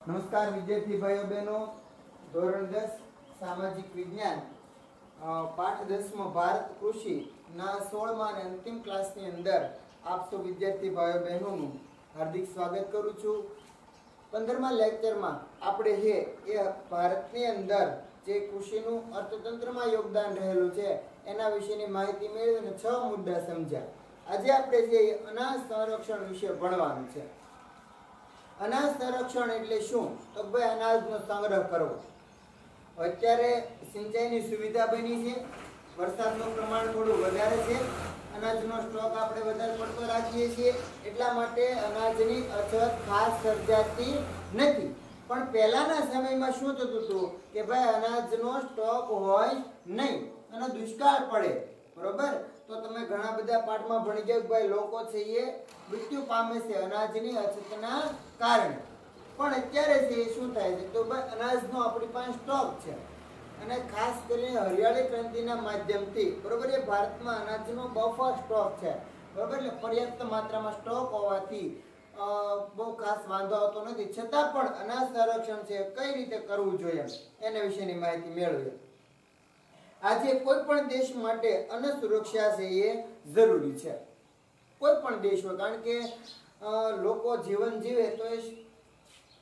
નમસ્કાર વિદ્યાર્થી ભાઈઓ બહેનો, ધોરણ 10 સામાજિક વિજ્ઞાન પાઠ 10 ભારત કૃષિ ના 16મા અને અંતિમ ક્લાસની અંદર આપ સૌ વિદ્યાર્થી ભાઈઓ બહેનોનું હાર્દિક સ્વાગત કરું છું. 15મા લેક્ચરમાં આપણે એ ભારતની અંદર જે કૃષિનું અર્થતંત્રમાં યોગદાન રહેલું છે એના વિશેની માહિતી મેળવી અને 6 મુદ્દા સમજ્યા. આજે આપણે જે અનાજ સંરક્ષણ વિશે ભણવાનું છે. અનાજ સંરક્ષણ એટલે શું? તો ભાઈ અનાજનો સંગ્રહ કરવો. અત્યારે સિંચાઈની સુવિધા બની છે, વરસાદનું પ્રમાણ થોડું વધારે છે, અનાજનો સ્ટોક આપણે વધારે પડતો રાખીએ છીએ, એટલા માટે અનાજની અછત ખાસ સર્જાતી નથી. પણ પહેલાના સમયમાં શું થતું હતું કે ભાઈ અનાજનો સ્ટોક હોય નહીં અને દુષ્કાળ પડે, બરોબર? તો તમે ઘણા બધા પાઠમાં ભણી ગયા ભાઈ લોકો છે એ મૃત્યુ પામે છે અનાજની અછતના કારણે. પણ અત્યારે છે એ શું થાય છે તો ભાઈ અનાજનો આપણી પાસે સ્ટોક છે અને ખાસ કરીને હરિયાળી ક્રાંતિના માધ્યમથી, બરોબર, એ ભારતમાં અનાજનો બફર સ્ટોક છે, બરોબર, એટલે પર્યાપ્ત માત્રામાં સ્ટોક હોવાથી બહુ ખાસ વાંધો આવતો નથી. છતાં પણ અનાજ સંરક્ષણ છે કઈ રીતે કરવું જોઈએ એના વિશેની માહિતી મેળવીએ. આજે કોઈ પણ દેશ માટે અન્ન સુરક્ષા છે એ જરૂરી છે. કોઈ પણ દેશ હોય, કારણ કે લોકો જીવન જીવે તો એ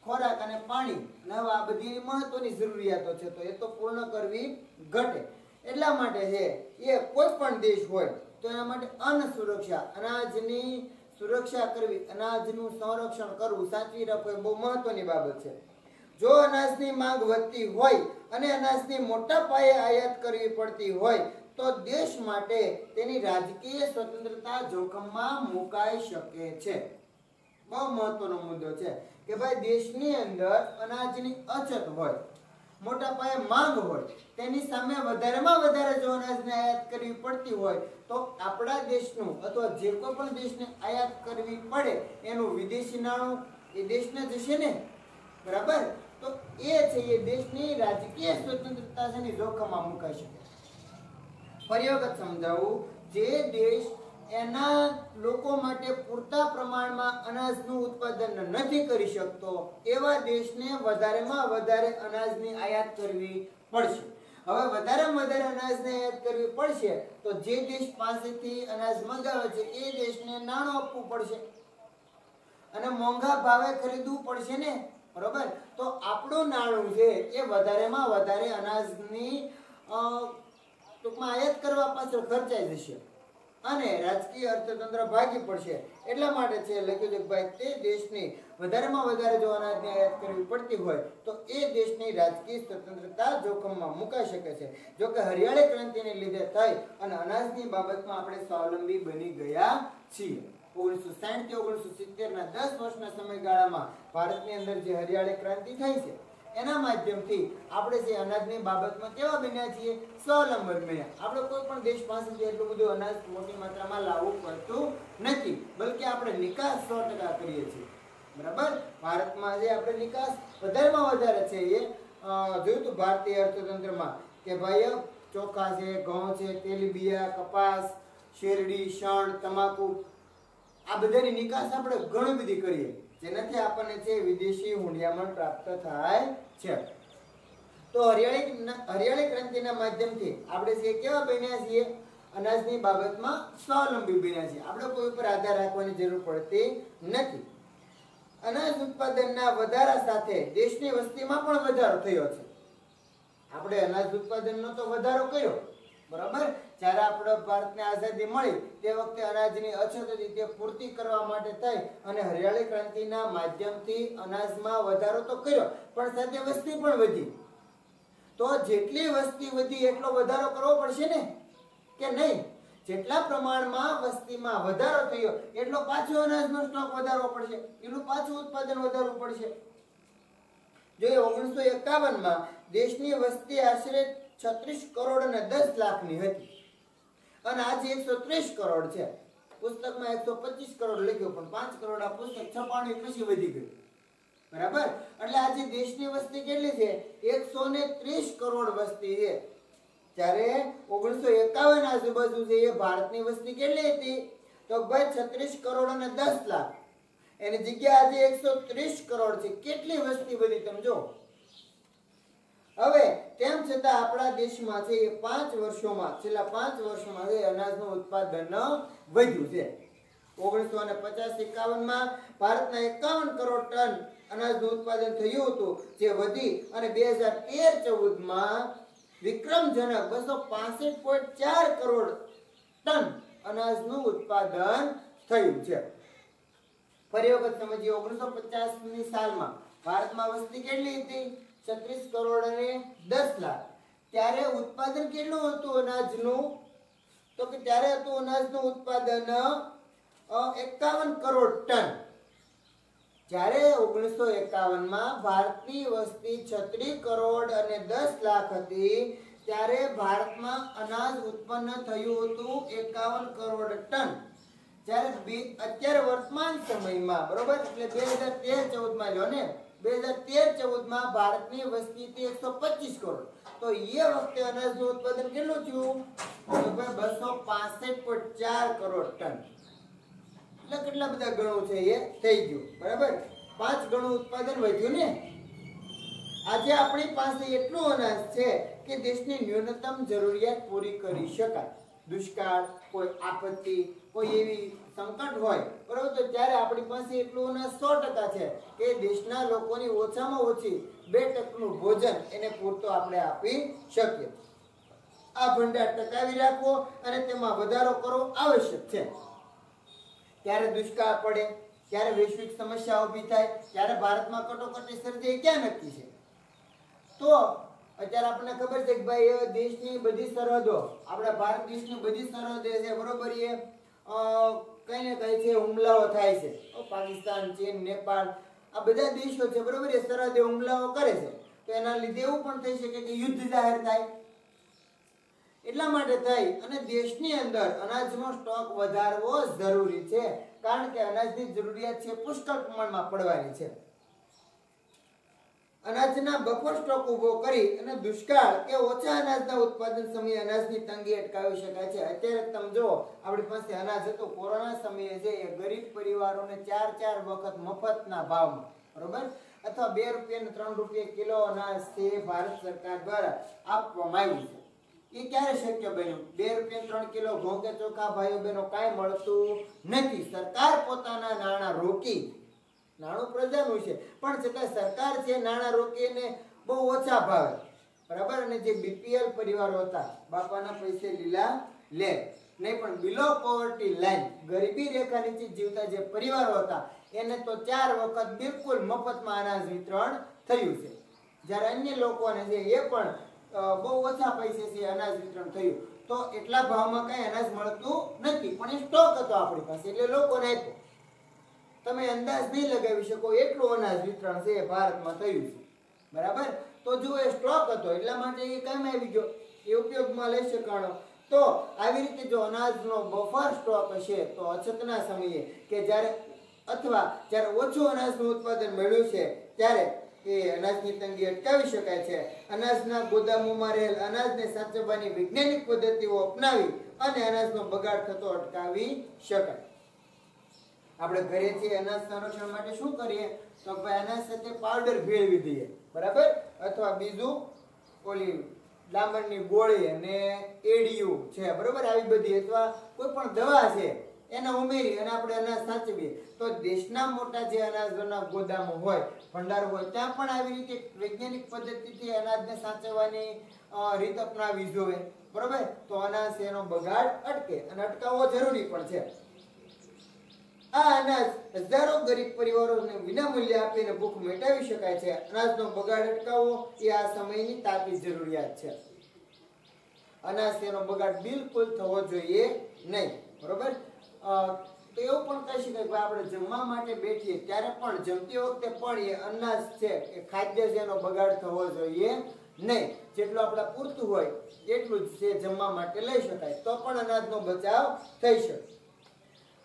ખોરાક અને પાણી અને આ બધી મહત્વની જરૂરિયાતો છે, તો એ તો પૂર્ણ કરવી ઘટે. એટલા માટે છે એ કોઈ પણ દેશ હોય તો એના માટે અન્ન સુરક્ષા, અનાજની સુરક્ષા કરવી, અનાજનું સંરક્ષણ કરવું, સાચવી રાખવું એ બહુ મહત્વની બાબત છે. જો અનાજની માંગ વધતી હોય અને અનાજની મોટા પાયે આયાત કરવી પડતી હોય તો દેશ માટે તેની રાજકીય સ્વતંત્રતા જોખમમાં મુકાઈ શકે છે. બહુ મહત્વનો મુદ્દો છે કે ભાઈ દેશની અંદર અનાજની અછત હોય, મોટા પાયે માંગ હોય, તેની સામે વધારેમાં વધારે જો અનાજને આયાત કરવી પડતી હોય તો આપણા દેશનું અથવા જે કોઈ પણ દેશને આયાત કરવી પડે એનું વિદેશી નાણું એ દેશને જશે ને, બરાબર? તો એ છે એ દેશની રાજકીય સ્વતંત્રતા છે જોખમમાં મુકાઈ શકે. ફરી વખત સમજાવું, જે દેશ એના લોકો માટે પૂરતા પ્રમાણમાં અનાજનું ઉત્પાદન નથી કરી શકતો એવા દેશને વધારેમાં વધારે અનાજની આયાત કરવી પડશે. હવે વધારેમાં વધારે અનાજને આયાત કરવી પડશે તો જે દેશ પાસેથી અનાજ મંગાવે છે એ દેશને નાણું આપવું પડશે અને મોંઘા ભાવે ખરીદવું પડશે ને, બરોબર? તો આપણું નાણું છે એ વધારેમાં વધારે અનાજની ટૂંકમાં આયાત કરવા પાછળ ખર્ચાઈ જશે અને રાજકીય અર્થતંત્ર ભાગી પડશે. એટલા માટે છે લખ્યું છે ભાઈ તે દેશની વધારેમાં વધારે જો અનાજની આયાત કરવી પડતી હોય તો એ દેશની રાજકીય સ્વતંત્રતા જોખમમાં મુકાઈ શકે છે. જો કે હરિયાળી ક્રાંતિને લીધે થઈ અને અનાજની બાબતમાં આપણે સ્વાવલંબી બની ગયા છીએ. 1960 થી 1970 ના 10 વર્ષના સમયગાળામાં ભારતની અંદર જે હરિયાળી ક્રાંતિ થઈ છે એના માધ્યમથી આપણે જે અનાજની બાબતમાં કેવા બન્યા છીએ? સ્વાવલંબન બન્યા. આપણે કોઈ પણ દેશ પાસેથી એટલું બધું અનાજ મોટી માત્રામાં લાવવું પડતું નથી, બલકે આપણે નિકાસ 100% કરીએ છીએ, બરાબર? ભારતમાં જે આપણે નિકાસ વધારેમાં વધારે છે એ જોયું તો ભારતીય અર્થતંત્રમાં કે ભાઈ ચોખા છે, ઘઉં છે, તેલીબિયા, કપાસ, શેરડી, શણ, તમાકુ, આ બધાની નિકાસ આપણે ઘણી બધી કરીએ, જેનાથી આપણને છે વિદેશી હુંડિયામણ પ્રાપ્ત થાય છે. તો હરિયાળી ક્રાંતિના માધ્યમથી આપણે જે કેવા બન્યા છીએ? અનાજની બાબતમાં સ્વાવલંબી બન્યા છીએ. આપણે કોઈ ઉપર આધાર રાખવાની જરૂર પડતી નથી. અનાજ ઉત્પાદનના વધારા સાથે દેશની વસ્તીમાં પણ વધારો થયો છે. આપણે અનાજ ઉત્પાદનનો તો વધારો કર્યો, બરાબર? જ્યારે આપણે ભારતને આઝાદી મળી તે વખતે અનાજની અછત હતી, તે પૂર્તિ કરવા માટે થઈ અને હરિયાળી ક્રાંતિના માધ્યમથી અનાજમાં વધારો તો કર્યો પણ સાથે વસ્તી પણ વધી. તો જેટલી વસ્તી વધી એટલો વધારો કરવો પડશે ને, કે નહીં? જેટલા પ્રમાણમાં વસ્તીમાં વધારો થયો એટલો પાછો અનાજનો સ્ટોક વધારવો પડશે, એટલું પાછું ઉત્પાદન વધારવું પડશે. જો 1951માં દેશની વસ્તી આશરે 36 કરોડ અને 10 લાખની હતી અને આજે 130 કરોડ છે. પુસ્તકમાં 125 કરોડ લખ્યું પણ 5 કરોડ આ પુસ્તક છપાણી પછી વધી ગયું, બરાબર? એટલે આજે દેશની વસ્તી કેટલી છે? 130 કરોડ વસ્તી છે. જ્યારે 1951 આજુબાજુ છે એ ભારતની વસ્તી કેટલી હતી? તો ભાઈ 36 કરોડ અને 10 લાખ. એની જગ્યા આજે 130 કરોડ છે. કેટલી વસ્તી વધી તમે જો. હવે તેમ છતાં આપણા દેશમાં છે એ 5 વર્ષોમાં છેલ્લા 5 વર્ષોમાં છે અનાજનું ઉત્પાદન વધ્યું છે. 1950-51 માં ભારતના 51 કરોડ ટન અનાજનું ઉત્પાદન થયું હતું, જે વધી અને 2013-14 માં વિક્રમજનક 265.4 કરોડ ટન અનાજનું ઉત્પાદન થયું છે. ફરી વખત સમજીએ. 1950ની સાલમાં ભારતમાં વસ્તી કેટલી હતી? 36 કરોડ અને 10 લાખ. ત્યારે ઉત્પાદન કેટલું હતું અનાજનું? તો કે ત્યારે હતું અનાજનું ઉત્પાદન 51 કરોડ ટન. જ્યારે 1951 માં ભારતની વસ્તી 36 કરોડ અને 10 લાખ હતી, ત્યારે ભારતમાં અનાજ ઉત્પન્ન થયું હતું 51 કરોડ ટન. જ્યારે અત્યારે વર્તમાન સમયમાં બરોબર એટલે 2013-14 માં લ્યો ને, 2013-14 માં ભારતની વસ્તી હતી 125 કરોડ. તો એ વખતે અનાજનું ઉત્પાદન કેટલું થયું? તો ભાઈ 265.4 કરોડ ટન. એટલે કેટલા બધા ગણું છે એ થઈ ગયું. બરાબર, 5 ગણું ઉત્પાદન વધ્યું ને. આજે આપણી પાસે એટલું અનાજ છે કે દેશની ન્યૂનતમ જરૂરિયાત પૂરી કરી શકાય. દુષ્કાળ, કોઈ આપત્તિ, કોઈ એવી સંકટ હોય બરોબર, તો ત્યારે આપણી પાસે એટલું અનાજ 100% છે કે દેશના લોકોની ઓછામાં ઓછી 2% ભોજન એને પૂરતો આપણે આપી શકીએ. આ ભંડાર ટકાવી રાખવો અને તેમાં વધારો કરવો આવશ્યક છે. ત્યારે દુષ્કાળ પડે, ત્યારે વૈશ્વિક સમસ્યા ઊભી થાય, ત્યારે ભારતમાં કટોકટી સર્જાય ક્યાં નક્કી છે? તો અત્યારે આપણને ખબર છે કે ભાઈ દેશની બધી સરહદો, આપણા ભારત દેશની બધી સરહદે છે બરોબર, એ કઈ ને કઈ છે હુમલાઓ થાય છે. પાકિસ્તાન, ચીન, નેપાળ આ બધા દેશો છે બરોબર, એ સરહદે હુમલાઓ કરે છે. તો એના લીધે એવું પણ થઈ શકે કે યુદ્ધ જાહેર થાય. એટલા માટે થઈ અને દેશની અંદર અનાજનો સ્ટોક વધારવો જરૂરી છે, કારણ કે અનાજની જરૂરિયાત છે પુષ્કળ પ્રમાણમાં પડવાની છે. અનાજના બફર સ્ટોક ઉભો કરી અને દુષ્કાળ કે ઓછા અનાજના ઉત્પાદન સમયે અનાજની તંગી અટકાવી શકાય છે. અત્યારે તમે જો આપણી પાસે અનાજ હતું કોરોના સમયે છે એ ગરીબ પરિવારોને 4 વખત મફતના ભાવમાં બરોબર, અથવા 2 રૂપિયા અને 3 રૂપિયા કિલો અનાજ છે ભારત સરકાર દ્વારા આપવામાં આવ્યું છે. એ ક્યારે શક્ય બન્યું? 2 રૂપિયા 3 કિલો ઘઉં કે ચોખા ભાઈઓ બહેનો કાંઈ મળતું નથી. સરકાર પોતાના નાણાં રોકી, નાણું પ્રજાનું છે પણ છતાં સરકાર છે નાણાં રોકીને બહુ ઓછા ભાવે બરાબર, અને જે બીપીએલ પરિવારો હતા, બાપાના પૈસે લીલા લે નહીં પણ બિલો પોવર્ટી લાઈન, ગરીબી રેખા નીચે જીવતા જે પરિવારો હતા એને તો 4 વખત બિલકુલ મફતમાં અનાજ વિતરણ થયું છે. જ્યારે અન્ય લોકોને છે એ પણ બહુ ઓછા પૈસે છે અનાજ વિતરણ થયું. તો એટલા ભાવમાં કઈ અનાજ મળતું નથી, પણ એ સ્ટોક હતો આપણી પાસે એટલે લોકોને આપ્યો. તમે અંદાજ નહીં લગાવી શકો એટલું અનાજ વિતરણ છે ભારતમાં થયું છે બરાબર. તો જો એ સ્ટોક હતો એટલા માટે એ કામ આવી ગયો, એ ઉપયોગમાં લઈ શકાણો. તો આવી રીતે જો અનાજનો બફર સ્ટોક હશે તો અછતના સમયે કે જ્યારે અથવા જ્યારે ઓછું અનાજનું ઉત્પાદન મળ્યું છે ત્યારે એ અનાજની તંગી અટકાવી શકાય છે. અનાજના ગોદામોમાં રહેલ અનાજને સાચવવાની વૈજ્ઞાનિક પદ્ધતિઓ અપનાવી અને અનાજનો બગાડ થતો અટકાવી શકાય. આપણે ઘરે છે અનાજ સંરક્ષણ માટે શું કરીએ? તો ભાઈ અનાજ સાથે પાવડર ભેળવી દઈએ બરાબર, અથવા બીજું ઓલી ડામરની ગોળી અને એડિયું છે બરોબર, આવી બધી અથવા કોઈ પણ દવા છે એને ઉમેરી અને આપણે અનાજ સાચવીએ. તો દેશના મોટા જે અનાજના ગોદામો હોય, ભંડાર હોય, ત્યાં પણ આવી રીતે વૈજ્ઞાનિક પદ્ધતિથી અનાજને સાચવવાની રીત અપનાવવી જોઈએ બરોબર. તો અનાજ એનો બગાડ અટકે અને અટકાવવો જરૂરી પણ છે. આ અનાજ હજારો ગરીબ પરિવારોને વિનામૂલ્યે આપીને ભૂખ મિટાવી શકાય છે. અનાજનો બગાડ અટકાવવો એ આ સમયની તાતી જરૂરિયાત છે. અનાજ તેનો બગાડ બિલકુલ થવો જોઈએ નહીં બરોબર. તો એવું પણ કહી શકાય કે આપણે જમવા માટે બેઠીએ ત્યારે પણ જમતી વખતે પણ એ અનાજ છે એ ખાદ્ય છે એનો બગાડ થવો જોઈએ નહીં. જેટલું આપણે પૂરતું હોય એટલું જ છે જમવા માટે લઈ શકાય, તો પણ અનાજનો બચાવ થઈ શકે.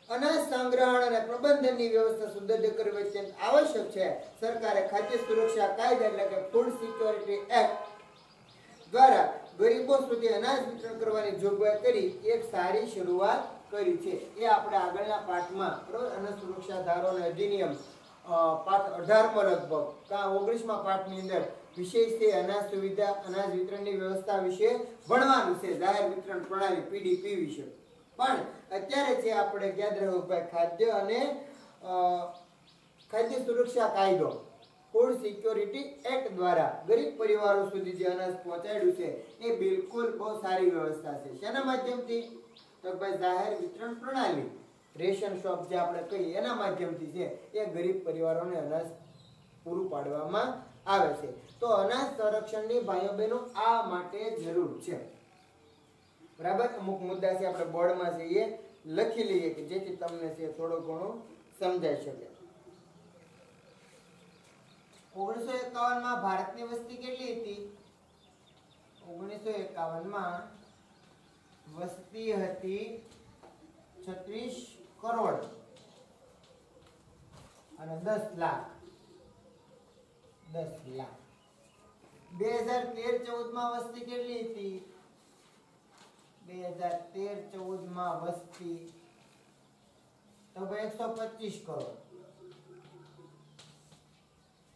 અનાજ સંગ્રહણ અને પ્રબંધનની વ્યવસ્થા સુદ્રઢ કરવી અત્યંત આવશ્યક છે. સરકારે ખાદ્ય સુરક્ષા કાયદા એટલે કે ફૂડ સિક્યોરિટી એક્ટ દ્વારા ગરીબો સુધી અનાજ વિતરણ કરવાની જોગવાઈ કરી એક સારી શરૂઆત કરી છે એ આપણે આગળના પાઠમાં બરોબર અનાજ સુરક્ષા ધારો અને અધિનિયમ પાઠ 18માં લગભગ કા 19માં પાઠની અંદર વિષય છે અનાજ સુવિધા અનાજ વિતરણની વ્યવસ્થા વિશે ભણવાનું છે જાહેર વિતરણ પ્રણાલી પીડીપી વિશે પણ અત્યારે જે આપણે યાદ રાખવું ભાઈ ખાદ્ય અને ખાદ્ય સુરક્ષા કાયદો ફૂડ સિક્યોરિટી એક્ટ દ્વારા ગરીબ પરિવારો સુધી જે અનાજ પહોંચાડ્યું છે એ બિલકુલ બહુ સારી વ્યવસ્થા છે શેના માધ્યમથી તો ભાઈ જાહેર વિતરણ પ્રણાલી રેશન શોપ જે આપણે કહીએ એના માધ્યમથી છે એ ગરીબ પરિવારોને અનાજ પૂરું પાડવામાં આવે છે તો અનાજ સંરક્ષણની ભાઈઓ બહેનો આ માટે જરૂર છે બરાબર અમુક મુદ્દા છે આપણે બોર્ડમાં છે એ લખી લઈએ કે જેથી તમને છે થોડો ઘણો સમજાઈ શકે 1951 માં ભારતની વસ્તી કેટલી હતી 1951 માં વસ્તી હતી 36 કરોડ અને 10 લાખ 2013-14 માં વસ્તી કેટલી હતી 2013-14 માં વસ્તી તો 125 કરોડ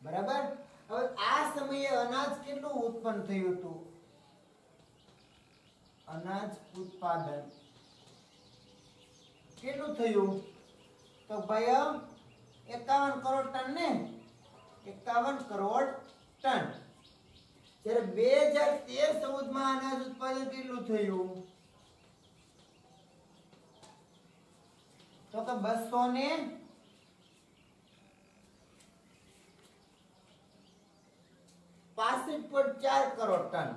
બરાબર હવે આ સમયે અનાજ કેટલું ઉત્પન્ન થયું હતું અનાજ ઉત્પાદન કેટલું થયું તો ભાઈ 51 કરોડ ટન ને 51 કરોડ ટન જ્યારે 2013-14 માં અનાજ ઉત્પાદન કેટલું થયું તો કે 265.4 કરોડ ટન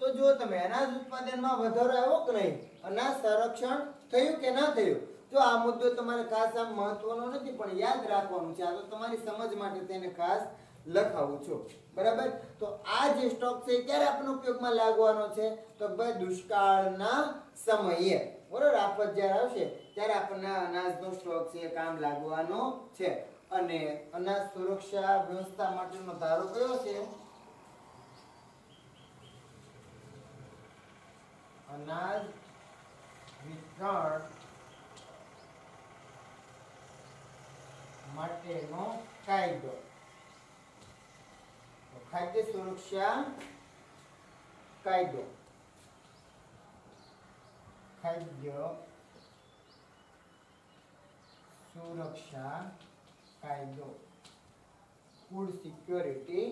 તો જો તમે અનાજ ઉત્પાદનમાં વધારો આવ્યો કે નહીં અનાજ સંરક્ષણ થયું કે ના થયું જો આ મુદ્દો તમારે ખાસ આમ મહત્વનો નથી પણ યાદ રાખવાનું છે આ તો તમારી સમજ માટે તેને ખાસ લખાવું છું બરાબર તો આ જે સ્ટોક છે ક્યારે આપણને ઉપયોગમાં લાગવાનો છે તો ભાઈ દુષ્કાળના સમયે બરોબર આફત જ્યારે આવશે ત્યારે આપણને અનાજનો સ્ટોક છે કામ લાગવાનો છે અને અનાજ સુરક્ષા વ્યવસ્થા માટેનો ધારો કયો છે અનાજ વિતરણ માટેનો કાયદો ખાદ્ય સુરક્ષા કાયદો ખાદ્ય સુરક્ષા કાયદો ફૂડ સિક્યોરિટી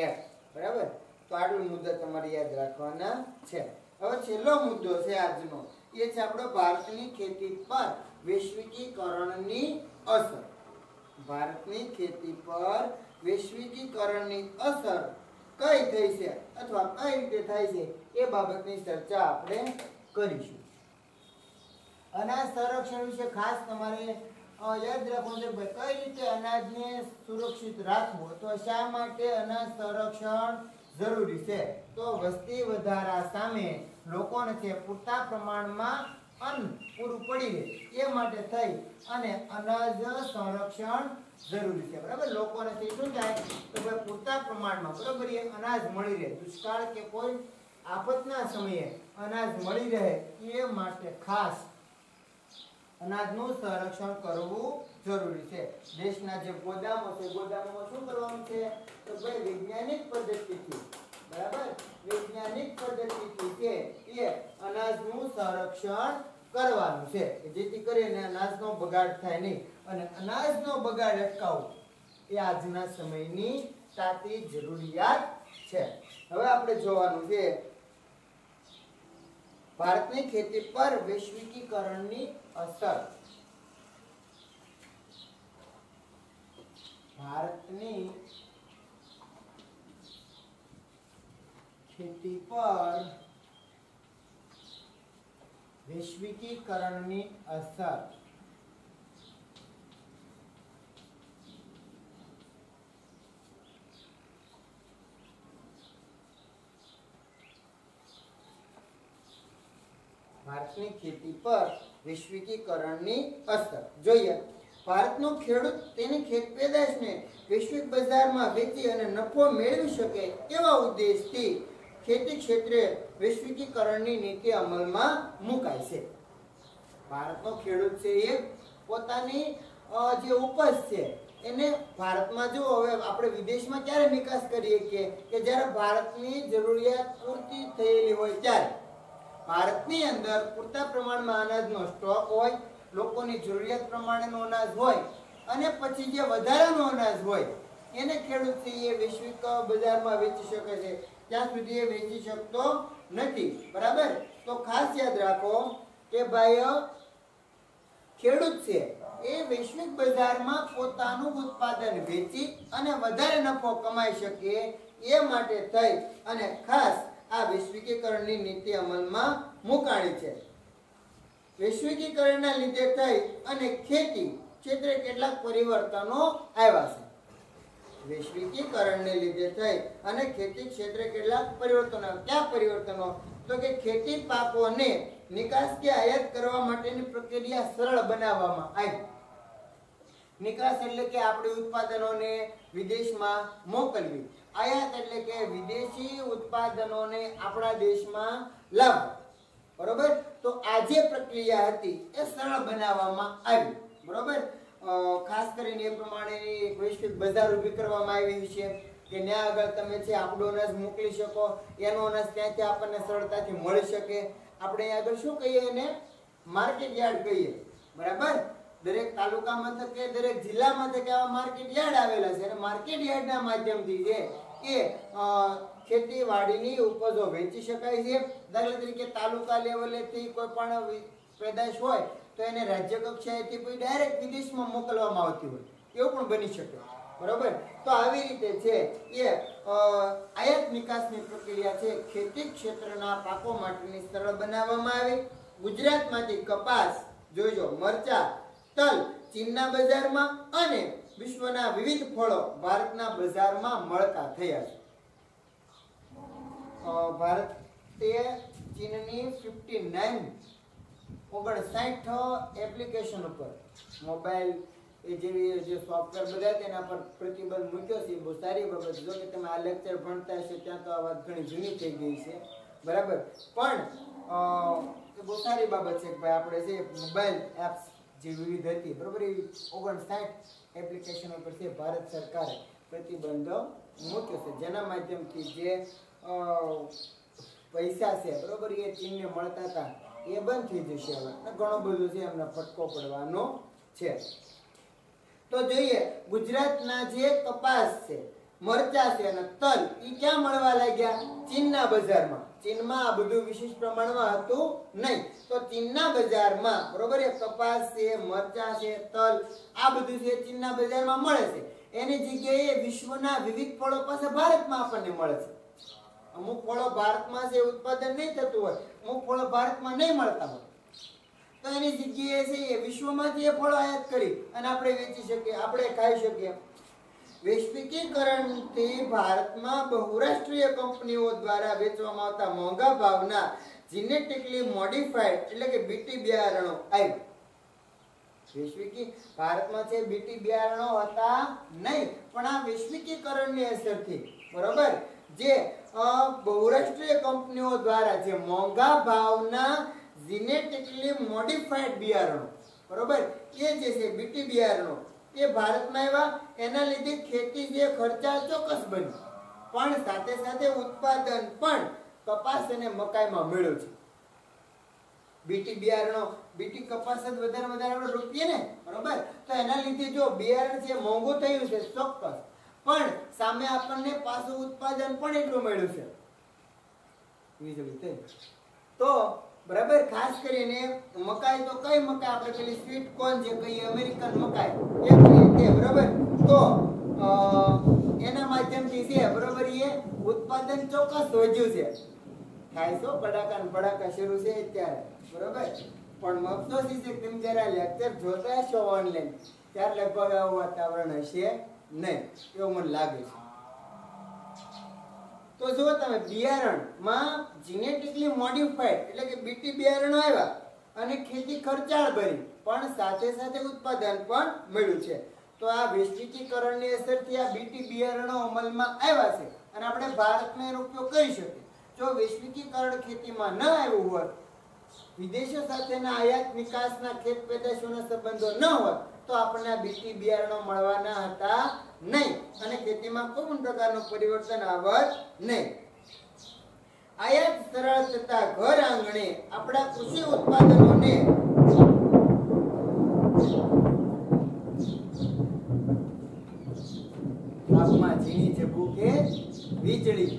એક્ટ બરાબર તો આટલો મુદ્દો તમારે યાદ રાખવાના છે હવે છેલ્લો મુદ્દો છે આજનો એ છે આપણો ભારતની ખેતી પર વૈશ્વિકીકરણની અસર ભારતની ખેતી પર વૈશ્વિકીકરણની અસર કઈ થઈ છે અથવા કઈ રીતે થાય છે એ બાબતની ચર્ચા આપણે કરીશું અનાજ સંરક્ષણ વિશે ખાસ તમારે યાદ રાખવું છે કઈ રીતે અનાજને સુરક્ષિત રાખવું તો શા માટે અનાજ સંરક્ષણ જરૂરી છે તો વસ્તી વધારા સામે લોકોને છે પૂરતા પ્રમાણમાં અન્ન પૂરું પડી રહે એ માટે થઈ અને અનાજ સંરક્ષણ જરૂરી છે બરાબર લોકોને શું થાય તો ભાઈ પૂરતા પ્રમાણમાં બરાબર એ અનાજ મળી રહે દુષ્કાળ કે કોઈ આફતના સમયે અનાજ મળી રહે એ માટે ખાસ અનાજનું સંરક્ષણ કરવું જરૂરી છે દેશના જે ગોદામો છે ગોદામોમાં શું કરવાનું છે તો ભાઈ વૈજ્ઞાનિક પદ્ધતિથી બરાબર વૈજ્ઞાનિક પદ્ધતિથી છે એ અનાજનું સંરક્ષણ કરવાનું છે જેથી કરીને અનાજનો બગાડ થાય નહીં અને અનાજનો બગાડ અટકાવવો એ આજના સમયની તાતી જરૂરિયાત છે હવે આપણે જોવાનું છે ભારતની ખેતી પર વૈશ્વિકીકરણની અસર ભારતની ખેતી પર વૈશ્વિકીકરણની અસર ભારતની ખેતી પર વૈશ્વિકીકરણની અસર જોઈએ ભારતનો ખેડૂત તેની ખેત પેદાશને વૈશ્વિક બજારમાં વેચી અને નફો મેળવી શકે એવા ઉદ્દેશથી ખેતી ક્ષેત્રે વૈશ્વિકીકરણની નીતિ અમલમાં મુકાય છે. ભારતનો ખેડૂત છે એ પોતાની જે ઉપજ છે એને ભારતમાં જો હવે આપણે વિદેશમાં ક્યારે નિકાસ કરીએ કે જ્યારે ભારતની જરૂરિયાત પૂરતી થયેલી હોય ત્યારે ભારતની અંદર પૂરતા પ્રમાણમાં અનાજનો સ્ટોક હોય, લોકોની જરૂરિયાત પ્રમાણેનો અનાજ હોય અને પછી જે વધારાનો અનાજ હોય એને ખેડૂત એ વૈશ્વિક બજારમાં વેચી શકે છે. ત્યાં સુધી એ વેચી શકતો નથી. બરાબર? તો ખાસ યાદ રાખો કે ભાઈ ખેડૂત છે એ વૈશ્વિક બજારમાં પોતાનું ઉત્પાદન વેચી અને વધારે નફો કમાઈ શકે એ માટે થઈ અને ખાસ આ વૈશ્વિકીકરણની નીતિ અમલમાં મુકાણી છે. વૈશ્વિકીકરણના લીધે થઈ અને ખેતી ક્ષેત્રે કેટલાક પરિવર્તનો આવ્યા છે. વૈશ્વિકીકરણને લીધે થઈ અને ખેતી ક્ષેત્રે કેટલાક પરિવર્તનો. કયા પરિવર્તનો? તો કે ખેતી પાકોને નિકાસ કે આયાત કરવા માટેની પ્રક્રિયા સરળ બનાવવામાં આવી. નિકાસ એટલે કે આપણી ઉત્પાદનોને વિદેશમાં મોકલવી. આયાત એટલે કે વિદેશી ઉત્પાદનોને આપણા દેશમાં લાવવા. બરોબર? તો આ જે પ્રક્રિયા હતી એ સરળ બનાવવામાં આવી. બરોબર? ખાસ કરીને એ પ્રમાણેની એક વૈશ્વિક બજાર ઊભી કરવામાં આવી છે કે ત્યાં આગળ તમે છે આપણો અનાજ મોકલી શકો, એનો અનાજ ત્યાંથી આપણને સરળતાથી મળી શકે. આપણે અહીંયા આગળ શું કહીએ એને? માર્કેટ યાર્ડ કહીએ. બરાબર? દરેક તાલુકા મથકે, દરેક જિલ્લા મથકે આવા માર્કેટ યાર્ડ આવેલા છે અને માર્કેટ યાર્ડના માધ્યમથી છે એ ખેતીવાડીની ઉપજો વેચી શકાય છે. દાખલા તરીકે તાલુકા લેવલેથી કોઈ પણ પેદાશ હોય તો એને રાજ્ય કક્ષાએથી કોઈ ડાયરેક્ટ વિદેશમાં મોકલવામાં આવતી હોય એવું પણ બની શકે. બરોબર? તો આવી રીતે છે એ આયાત નિકાસની પ્રક્રિયા છે ખેતી ક્ષેત્રના પાકો માટેની સરળ બનાવવામાં આવી. ગુજરાતમાંથી કપાસ, જોઈજો, મરચા, તલ ચીનના બજારમાં અને વિશ્વના વિવિધ ફળો ભારતના બજારમાં મળતા થયા છે. ભારતે ચીનની 59 એપ્લિકેશન ઉપર મોબાઈલ એ જેવી જે સોફ્ટવેર બધા તેના પર પ્રતિબંધ મૂક્યો છે. બહુ સારી બાબત. જો કે તમે આ લેક્ચર ભણતા હશો ત્યાં તો આ વાત ઘણી જૂની થઈ ગઈ છે. બરાબર? પણ બહુ સારી બાબત છે કે ભાઈ આપણે જે મોબાઈલ એપ્સ જે વિવિધ હતી, બરોબર, એ 59 એપ્લિકેશન ઉપર છે ભારત સરકારે પ્રતિબંધ મૂક્યો છે, જેના માધ્યમથી જે પૈસા છે, બરોબર, એ ચીનને મળતા હતા એ બંધ થઈ જશે. હવે ઘણું બધું છે એમને ફટકો પડવાનો છે. તો જોઈએ ગુજરાતના જે કપાસ છે, મરચા છે અને તલ એ ક્યાં મળવા લાગ્યા? ચીનના બજારમાં. ચીનમાં આ બધું વિશેષ પ્રમાણમાં હતું નહીં. તો ચીનના બજારમાં, બરોબર, એ કપાસ છે, મરચા છે, તલ આ બધું છે ચીનના બજારમાં મળે છે. એની જગ્યાએ વિશ્વના વિવિધ ફળો પાસે ભારતમાં આપણને મળે છે. અમુક ફળો ભારતમાં છે ઉત્પાદન નહીં થતું હોય, અમુક ફળો ભારતમાં નહીં મળતા હોય, તો એની જગ્યાએ છે એ વિશ્વમાંથી એ ફળો આયાત કરી અને આપણે વેચી શકીએ, આપણે ખાઈ શકીએ. વૈશ્વિકીકરણથી ભારતમાં બહુરાષ્ટ્રીય કંપનીઓ દ્વારા વેચવામાં આવતા મોંઘા ભાવના જીનેટિકલી મોડિફાઈડ એટલે કે બીટી બિયારણો આવ્યા. ભારતમાં છે બીટી બિયારણો હતા નહીં, પણ આ વૈશ્વિકીકરણની અસરથી, બરોબર, જે બહુરાષ્ટ્રીય કંપનીઓ દ્વારા જે મોંઘા ભાવના જીનેટિકલી મોડિફાઈડ બિયારણો, બરોબર, એ જે છે બીટી બિયારણો એ ભારતમાં આવ્યા. એના લીધે ખેતી જે ખર્ચાળ ચોક્કસ બની, પણ સાથે સાથે ઉત્પાદન પણ કપાસ અને મકાઈમાં મળ્યું છે. બીટી બિયારણો, બીટી કપાસ જ વધારે આપણે રોપીએ ને, બરોબર, તો એના લીધે જો બિયારણ છે મોંઘું થયું છે ચોક્કસ, પણ સામે આપણને પાછું ઉત્પાદન પણ એટલું મળ્યું છે. તો બરાબર, ખાસ કરીને મકાઈ, તો કઈ મકાઈ? આપણે પેલી સ્વીટ કોર્ન જે કહીએ, અમેરિકન મકાઈ એ કહીએ તે, બરાબર. તો એના માધ્યમથી છે, બરાબર, એ ઉત્પાદન ચોક્કસ વધ્યું છે. થાય તો ભડાકા શરૂ છે અત્યારે, બરાબર, પણ અફસોસ છે કે તમે જયારે લેક્ચર જોતા હશો ઓનલાઈન ત્યારે લગભગ આવું વાતાવરણ હશે નહીં, એવું મને લાગે છે. તો જો તમે બિયારણમાં જીનેટિકલી મોડિફાઈડ એટલે કે બીટી બિયારણો આવ્યા અને ખેતી ખર્ચાળ બની, પણ સાથે સાથે ઉત્પાદન પણ મળ્યું છે. તો આ વૈશ્વિકીકરણની અસરથી આ બીટી બિયારણો અમલમાં આવ્યા છે અને આપણે ભારતમાં એનો ઉપયોગ કરી શકીએ. જો વૈશ્વિકીકરણ ખેતીમાં ન આવ્યું હોત, વિદેશો સાથેના આયાત નિકાસના ખેત પેદાશોના સંબંધો ન હોત, તો આપણને આ બીટી બિયારણો મળવાના હતા નહીં અને ખેતીમાં કોઈ પણ પ્રકારનું પરિવર્તન આવત નહીં. આયાત સરળ તથા ઘર આંગણે આપણા કૃષિ ઉત્પાદનોને તાપમાં ઝીણી ઝબુ કે વીજળી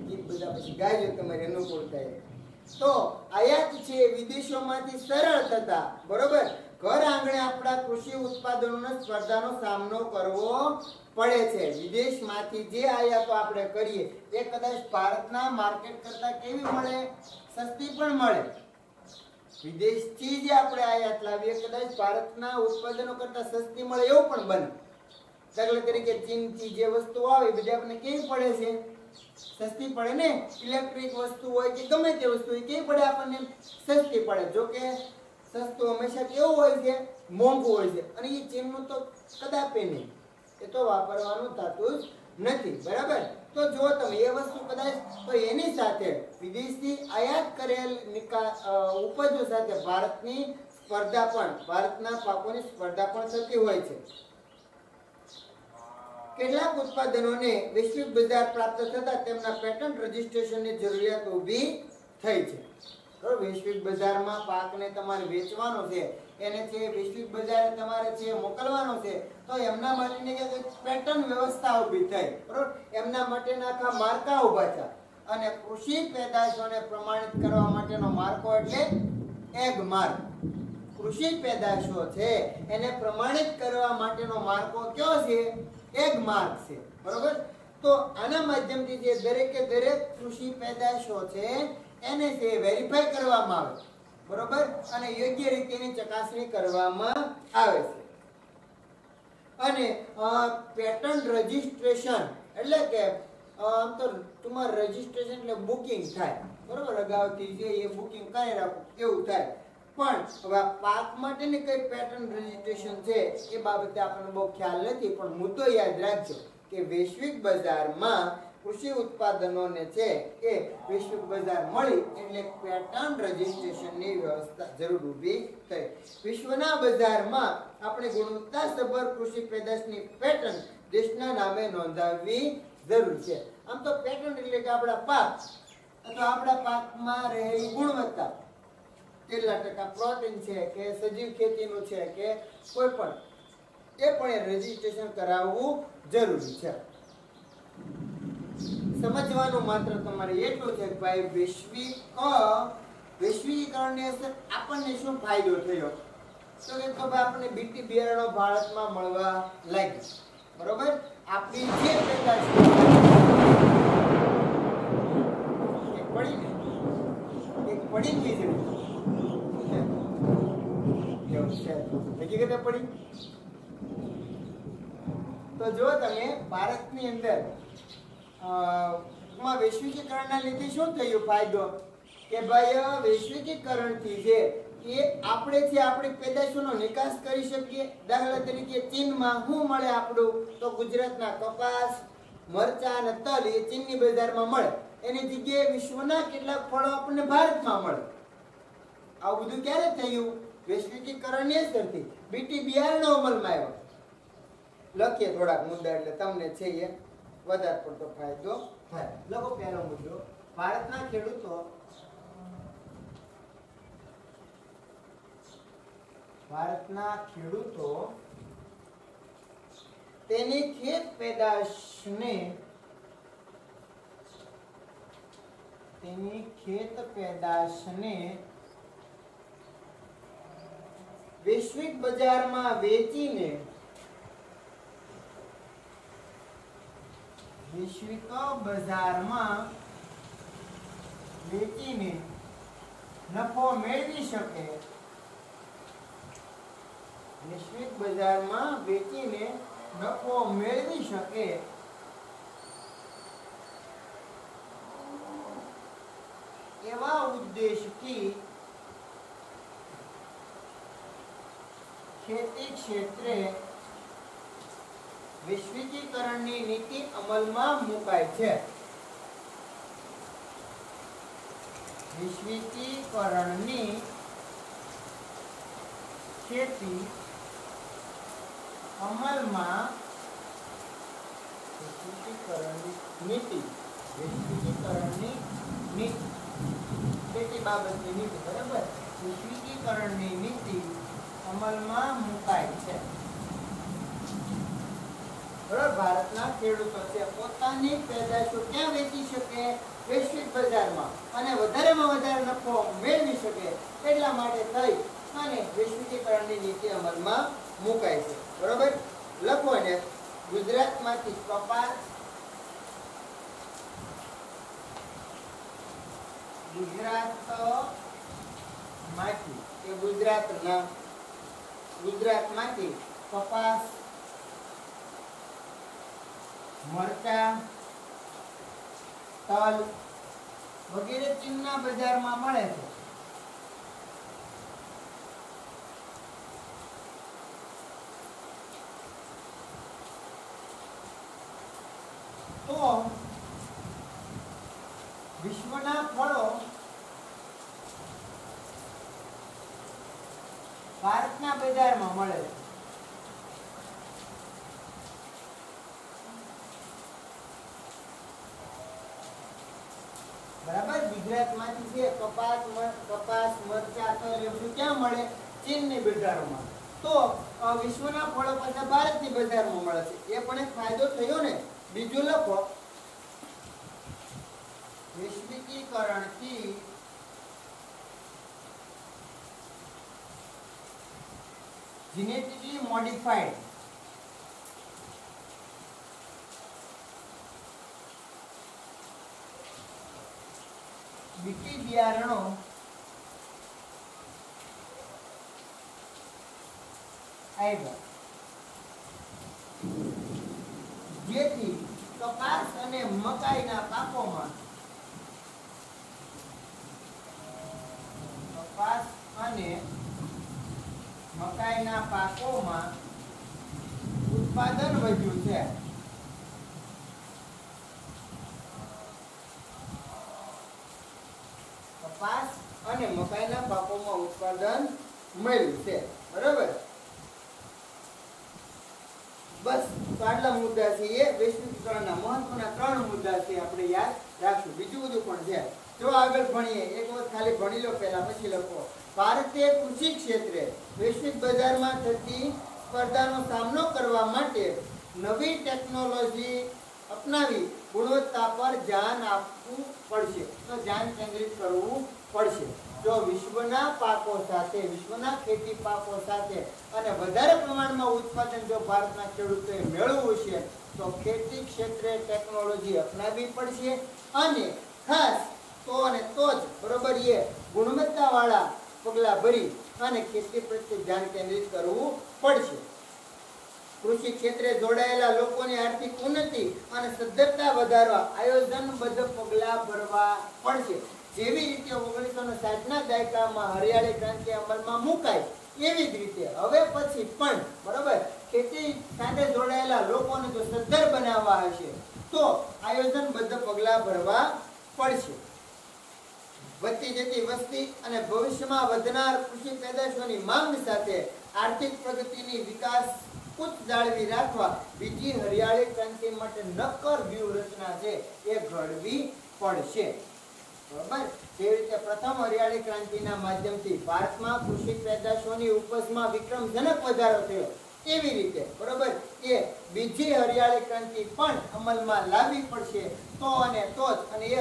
ગીત બધા પછી ગાજો તમારી અનુકૂળતા. તો આયાત છે વિદેશોમાંથી સરળ તથા બરોબર ઘર આંગણે આપણા કૃષિ ઉત્પાદનોના સ્પર્ધાનો સામનો કરવો પડે છે. વિદેશમાંથી જે આયાતો આપણે કરીએ એ કદાચ ભારતના માર્કેટ કરતા કેવી મળે? સસ્તી પણ મળે. વિદેશથી જે આપણે આયાત લાવીએ કદાચ ભારતના ઉત્પાદનો કરતા સસ્તી મળે એવું પણ બને. દાખલા તરીકે ચીનથી જે વસ્તુ આવે બધી આપણને કેવી પડે છે? સસ્તી પડે ને. ઇલેક્ટ્રિક વસ્તુ હોય કે ગમે તે વસ્તુ હોય કેવી પડે આપણને? સસ્તી પડે. જો કે સસ્તું હંમેશા કેવું હોય છે? મોંઘું હોય છે. અને એ ચીનનું તો કદાપી નહીં, એ તો વાપરવાનું થતું જ નથી. બરાબર. તો જો તમે એ વસ્તુ કદાચ તો એની સાથે વિદેશથી આયાત કરેલ ઉપજો સાથે ભારતની સ્પર્ધા પણ, ભારતના પાકોની સ્પર્ધા પણ થતી હોય છે. કેટલાક ઉત્પાદનોને વૈશ્વિક બજાર પ્રાપ્ત થતા તેમના પેટન્ટ રજિસ્ટ્રેશનની જરૂરિયાત ઊભી થઈ છે. તો વૈશ્વિક બજારમાં પાકને તમારે વેચવાનો છે, એને છે વૈશ્વિક બજારે તમારે છે મોકલવાનો છે, તો એમના માટેની એક પેટર્ન વ્યવસ્થા ઊભી થઈ. બરોબર. એમના માટેના આખા માર્કા ઊભા છે અને કૃષિ પેદાશોને પ્રમાણિત કરવા માટેનો માર્કો એટલે એગ માર્ક. કૃષિ પેદાશો છે એને પ્રમાણિત કરવા માટેનો માર્કો કયો છે? એગ માર્ક છે. બરોબર. તો આના માધ્યમથી જે દરેકે દરેક કૃષિ પેદાશો છે એને છે વેરીફાઈ કરવામાં આવે. બરોબર. અને યોગ્ય રીતેની ચકાસણી કરવામાં આવે છે. અને પેટન્ટ રજિસ્ટ્રેશન એટલે કે આમ તો તમારું રજિસ્ટ્રેશન એટલે બુકિંગ થાય. બરોબર. અગાઉથી જે એ બુકિંગ કરી રાખવું એવું થાય. પણ હવે પાક માટેની કઈ પેટર્ન રજિસ્ટ્રેશન છે એ બાબતે આપણને બહુ ખ્યાલ નથી. પણ મુદ્દો યાદ રાખજો કે વૈશ્વિક બજારમાં કૃષિ ઉત્પાદનોને છે એ વૈશ્વિક બજાર મળી એટલે પેટર્ન રજિસ્ટ્રેશનની વ્યવસ્થા જરૂર ઊભી થઈ. વિશ્વના બજારમાં આપણે ગુણવત્તાસભર કૃષિ પેદાશની પેટર્ન દેશના નામે નોંધાવવી જરૂર છે. આમ તો પેટર્ન એટલે કે આપણા પાક અથવા આપણા પાકમાં રહેલી ગુણવત્તા, કેટલા ટકા પ્રોટીન છે કે સજીવ ખેતીનું છે કે કોઈ પણ, એ પણ રજીસ્ટ્રેશન કરાવવું જરૂરી છે. સમજવાનું માત્ર તમારે એટલું છે કે ભાઈ વૈશ્વિકીકરણની અસર આપણને શું ફાયદો થયો? તો કે ભાઈ આપણને બીટી બિયારણો ભારતમાં મળવા લાગી. બરોબર. આપણી જે પેદાશ એક પડી ને એક પડી વીજળી હકીકતે પડી. તો જો તમે ભારતની અંદર વૈશ્વિકીકરણના લીધે શું થયું ફાયદો? કે ભાઈ વૈશ્વિકીકરણથી જે એ આપણે છે આપણી પેદાશોનો નિકાસ કરી શકીએ. દાખલા તરીકે ચીનમાં શું મળે આપણું? તો ગુજરાતના કપાસ, મરચા અને તલ એ ચીનની બજારમાં મળે. એની જગ્યાએ વિશ્વના કેટલાક ફળો આપણને ભારતમાં મળે. આવું બધું ક્યારે થયું? વૈશ્વિકીકરણની અસરથી. બીટી બિયારણો અમલમાં આવ્યો. લખીએ થોડાક મુદ્દા એટલે તમને છે એ વધારે પડતો ફાયદો થાય. લખો પહેલો મુદ્દો. ભારતના ખેડૂતો તેની ખેત પેદાશને વૈશ્વિક બજારમાં વેચીને નફો મેળવી શકે. વૈશ્વિક બજારમાં વેચીને નફો મેળવી શકે એવા ઉદ્દેશથી ખેતી ક્ષેત્રે વૈશ્વિકીકરણની નીતિ અમલમાં મુકાય છે. વૈશ્વિકીકરણની ખેતી અમલમાં વૈશ્વિકીકરણની નીતિ ખેતી બાબતની નીતિ બરાબર વૈશ્વિકીકરણની નીતિ અમલમાં મુકાય છે. બરાબર ભારતના ખેડૂતો છે પોતાની પેદાશો ક્યાં વેચી શકે વૈશ્વિક બજારમાં અને વધારેમાં વધારે નફો મેળવી શકે એટલા માટે થઈ અને વૈશ્વિકીકરણની નીતિ અમલમાં મુકાય છે. બરાબર લખો ને ગુજરાતમાંથી કપાસ ગુજરાતમાંથી કપાસ મરચા તલ વગેરે ચીનના બજારમાં મળે છે. તો વિશ્વના ફળો ભારતના બજારમાં મળે છે. બરાબર ગુજરાતમાંથી છે કપાસ મરચા તલ એ બધું ક્યાં મળે ચીનની બજારોમાં. તો વિશ્વના ફળો પાછા ભારતની બજારમાં મળે છે એ પણ એક ફાયદો થયો ને. બીજું લખો વૈશ્વિકીકરણથી genetically modified બીટી બિયારણો આવ્યા જેથી કપાસ અને મકાઈના પાકોમાં ઉત્પાદન વધ્યું છે. કપાસ અને મકાઈના પાકોમાં ઉત્પાદન મળ્યું છે. બરાબર બસ આટલા મુદ્દા છે એ વૈશ્વિકીકરણના મહત્વના 3 મુદ્દા છે આપણે યાદ રાખશું. બીજું બધું પણ છે. જો આગળ ભણીએ એક વખત ખાલી ભણી લો પહેલા પછી લખો ભારતીય કૃષિ ક્ષેત્રે વૈશ્વિક બજારમાં થતી સ્પર્ધાનો સામનો કરવા માટે નવી ટેકનોલોજી અપનાવી ગુણવત્તા પર ધ્યાન આપવું પડશે. તો ધ્યાન કેન્દ્રિત કરવું પડશે. જો વિશ્વના પાકો સાથે વિશ્વના ખેતી પાકો સાથે અને વધારે પ્રમાણમાં ઉત્પાદન જો ભારતના ખેડૂતોએ મેળવવું છે તો ખેતી ક્ષેત્રે ટેકનોલોજી અપનાવવી પડશે અને ખાસ તો જ બરોબર એ ગુણવત્તાવાળા પગલાં ભરી અને ખેતી પ્રત્યે ધ્યાન કેન્દ્રિત કરવું પડશે. કૃષિ ક્ષેત્રે જોડાયેલા લોકોની આર્થિક ઉન્નતિ અને સદ્ધરતા વધારવા આયોજનબદ્ધ પગલાં ભરવા પડશે. જેવી રીતે 1960ના દાયકામાં હરિયાળી ક્રાંતિ અમલમાં મુકાય એવી જ રીતે હવે પછી પણ બરોબર ખેતી સાથે જોડાયેલા લોકોને જો સદ્ધર બનાવવા હશે તો આયોજનબદ્ધ પગલાં ભરવા પડશે. વધતી જતી વસ્તી અને ભવિષ્યમાં વધનાર કૃષિ પેદાશોની માંગ સાથે આર્થિક પ્રગતિની વિકાસ ઉચ્ચ જાળવી રાખવા બીજી હરિયાળી ક્રાંતિ માટે નક્કર વ્યૂહરચના છે એ ઘડવી પડશે. બરાબર જેવી રીતે પ્રથમ હરિયાળી ક્રાંતિના માધ્યમથી ભારતમાં કૃષિ પેદાશોની ઉપજમાં વિક્રમજનક વધારો થયો એવી રીતે બરાબર એ બીજી હરિયાળી ક્રાંતિ પણ અમલમાં લાવવી પડશે. તો જ એ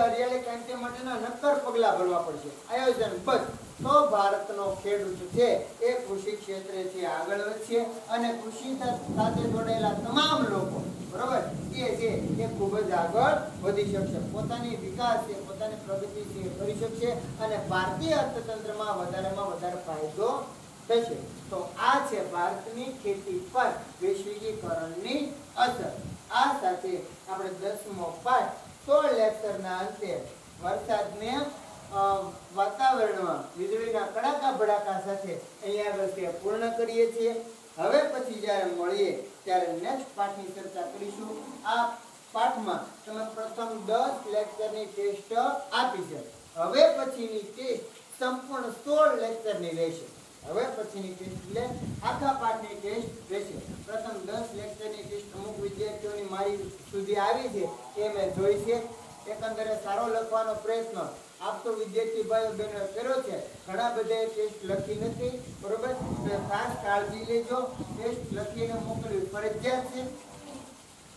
હરિયાળી ક્રાંતિ માટેના નક્કર પગલાં ભરવા પડશે આયોજનબદ્ધ. તો ભારતનો ખેડૂત છે એ કૃષિ ક્ષેત્રેથી આગળ વધશે અને કૃષિ સાથે જોડાયેલા તમામ લોકો બરોબર એ છે એ ખૂબ જ આગળ વધી શકશે. પોતાની વિકાસ છે પોતાની પ્રગતિ છે કરી શકશે અને ભારતીય અર્થતંત્રમાં વધારે ફાયદો થશે. તો આ છે ભારતની ખેતી પર વૈશ્વિકીકરણની અસર. આ સાથે આપણે 10મો પાઠ 16 લેક્ચરના અંતે વરસાદને વાતાવરણમાં વીજળીના કડાકા ભડાકા સાથે અહીંયા આગળ તે પૂર્ણ કરીએ છીએ. હવે પછી જ્યારે મળીએ ત્યારે નેક્સ્ટ પાઠની ચર્ચા કરીશું. આ પાઠમાં તમે પ્રથમ 10 લેક્ચરની ટેસ્ટ આપી છે. હવે પછીની ટેસ્ટ સંપૂર્ણ 16 લેક્ચરની રહેશે. હવે પછીની ટેસ્ટ એટલે આખા પાઠની ટેસ્ટ રહેશે. પ્રથમ 10 લેક્ચરની ટેસ્ટ અમુક વિદ્યાર્થીઓની મારી સુધી આવી છે એ મેં જોઈ છે. એકંદરે સારો લખવાનો પ્રયત્ન આપ તો વિદ્યાર્થી ભાઈઓ બહેનો કર્યો છે. ઘણા બધાએ ટેસ્ટ લખી નથી, બરોબર? તો ખાસ કાળજી લેજો. ટેસ્ટ લખીને મોકલવી ફરજિયાત છે.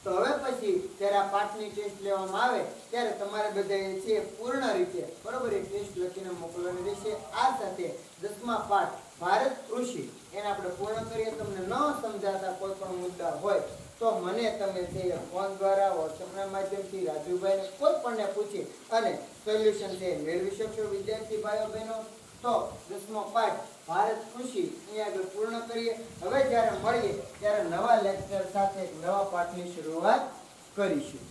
તો હવે પછી જ્યારે આ પાઠની ટેસ્ટ લેવામાં આવે ત્યારે તમારે બધાએ છે પૂર્ણ રીતે બરોબર એ ટેસ્ટ લખીને મોકલવાની રહેશે. આ સાથે 10મા પાઠ ભારત કૃષિ એને આપણે પૂર્ણ કરીએ. તમને ન સમજાતા કોઈ પણ મુદ્દા હોય તો મને તમે છે ફોન દ્વારા વોટ્સએપના માધ્યમથી રાજુભાઈને કોઈ પણને પૂછી અને સોલ્યુશન છે મેળવી શકશો વિદ્યાર્થી ભાઈઓ બહેનો. તો 10મો પાઠ ભારત કૃષિ અહીંયા આગળ પૂર્ણ કરીએ. હવે જ્યારે મળીએ ત્યારે નવા લેક્ચર સાથે નવા પાઠની શરૂઆત કરીશું.